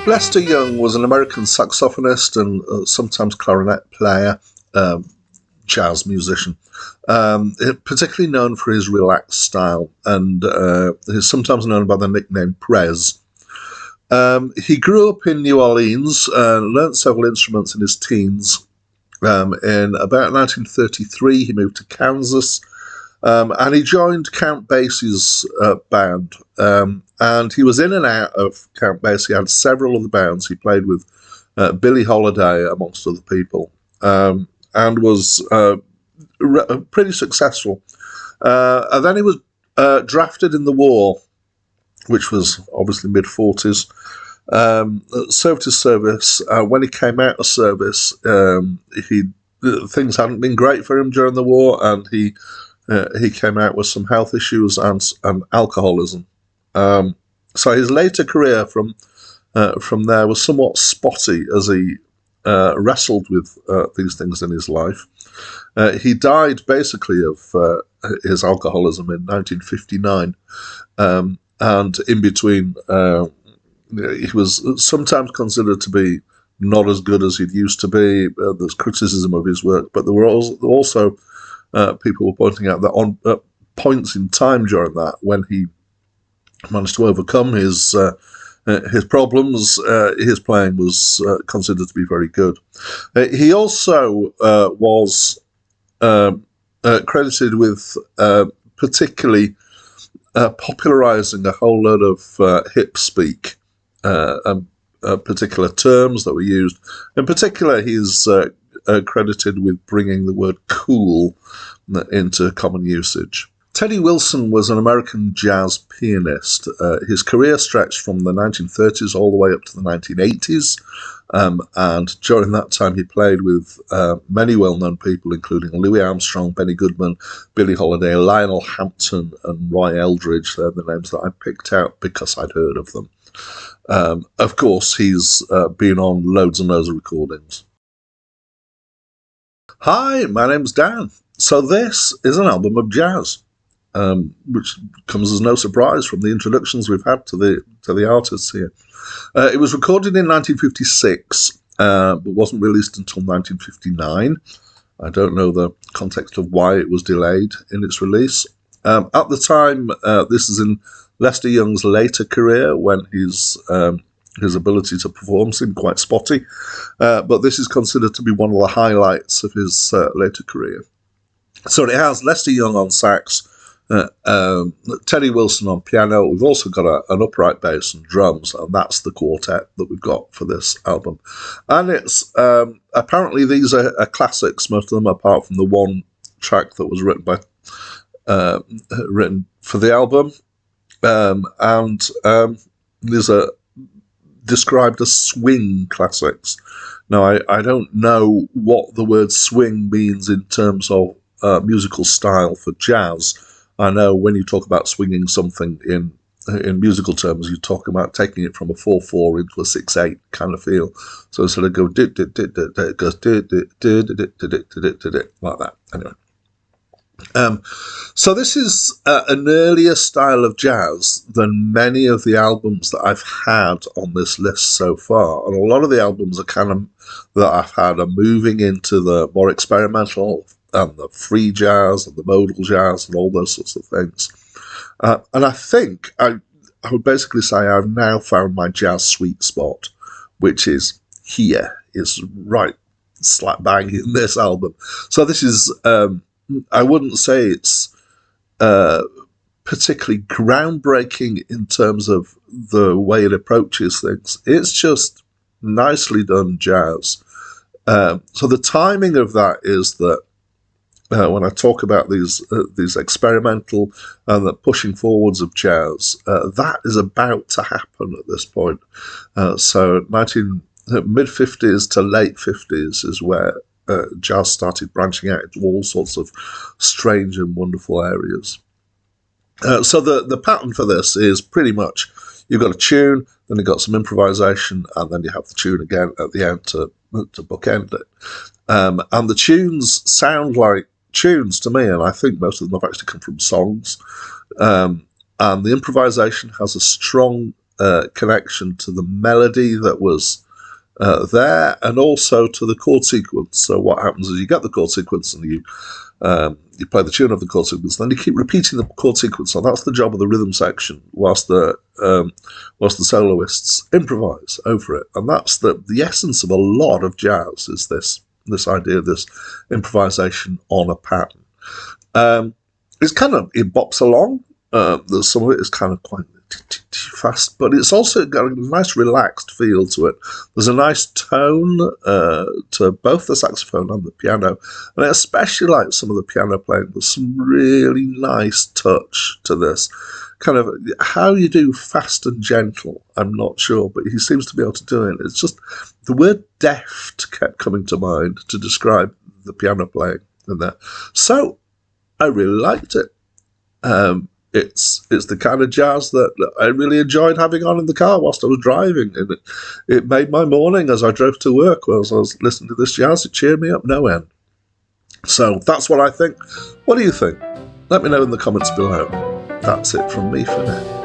Lester Young was an American saxophonist and sometimes clarinet player, jazz musician, particularly known for his relaxed style, and he's sometimes known by the nickname Prez. He grew up in New Orleans and learnt several instruments in his teens. In about 1933, he moved to Kansas, and he joined Count Basie's band. And he was in and out of Count Basie. He had several other bands. He played with Billie Holiday, amongst other people, and was pretty successful. And then he was drafted in the war, which was obviously mid-40s. Served his service. When he came out of service, things hadn't been great for him during the war, and he came out with some health issues and alcoholism. So his later career from there was somewhat spotty as he wrestled with these things in his life. He died basically of his alcoholism in 1959, and in between, he was sometimes considered to be not as good as he'd used to be. There's criticism of his work, but there were also people were pointing out that on points in time during that, when he managed to overcome his problems, his playing was considered to be very good. He also was credited with particularly popularizing a whole lot of hip speak, particular terms that were used. In particular, he's credited with bringing the word cool into common usage. Teddy Wilson was an American jazz pianist. His career stretched from the 1930s all the way up to the 1980s, and during that time he played with many well-known people, including Louis Armstrong, Benny Goodman, Billie Holiday, Lionel Hampton, and Roy Eldridge. They're the names that I picked out because I'd heard of them. Of course, he's been on loads and loads of recordings. Hi, my name's Dan. So this is an album of jazz, which comes as no surprise from the introductions we've had to the artists here. It was recorded in 1956, but wasn't released until 1959. I don't know the context of why it was delayed in its release. At the time, this is in Lester Young's later career, when his ability to perform seemed quite spotty, but this is considered to be one of the highlights of his later career. So it has Lester Young on sax, Teddy Wilson on piano. We've also got an upright bass and drums, and that's the quartet that we've got for this album. And it's apparently these are classics, most of them, apart from the one track that was written for the album. And these are described as swing classics. Now, I don't know what the word swing means in terms of musical style for jazz. I know when you talk about swinging something in musical terms, you talk about taking it from a 4/4 into a 6/8 kind of feel. So instead of go it goes like that. Anyway. So this is an earlier style of jazz than many of the albums that I've had on this list so far, and a lot of the albums that I've had are moving into the more experimental and the free jazz and the modal jazz and all those sorts of things. And I think I would basically say I've now found my jazz sweet spot, which is here. It's right slap bang in this album. So this is I wouldn't say it's particularly groundbreaking in terms of the way it approaches things. It's just nicely done jazz. So the timing of that is that when I talk about these experimental and the pushing forwards of jazz, that is about to happen at this point. So mid-50s to late 50s is where jazz started branching out into all sorts of strange and wonderful areas. So the pattern for this is pretty much you've got a tune, then you've got some improvisation, and then you have the tune again at the end to bookend it. And the tunes sound like tunes to me, and I think most of them have actually come from songs. And the improvisation has a strong connection to the melody that was there, and also to the chord sequence. So what happens is you get the chord sequence and you play the tune of the chord sequence, then you keep repeating the chord sequence. So that's the job of the rhythm section, whilst the soloists improvise over it. And that's the essence of a lot of jazz, is this idea of this improvisation on a pattern. It bops along. Some of it is kind of quite fast, but it's also got a nice relaxed feel to it. There's a nice tone to both the saxophone and the piano, and I especially like some of the piano playing. There's some really nice touch to this. Kind of how you do fast and gentle, I'm not sure, but he seems to be able to do it. It's just the word deft kept coming to mind to describe the piano playing in there. So I really liked it. It's the kind of jazz that I really enjoyed having on in the car whilst I was driving, and it made my morning as I drove to work. Whilst I was listening to this jazz, it cheered me up no end. So that's what I think. What do you think? Let me know in the comments below. That's it from me for now.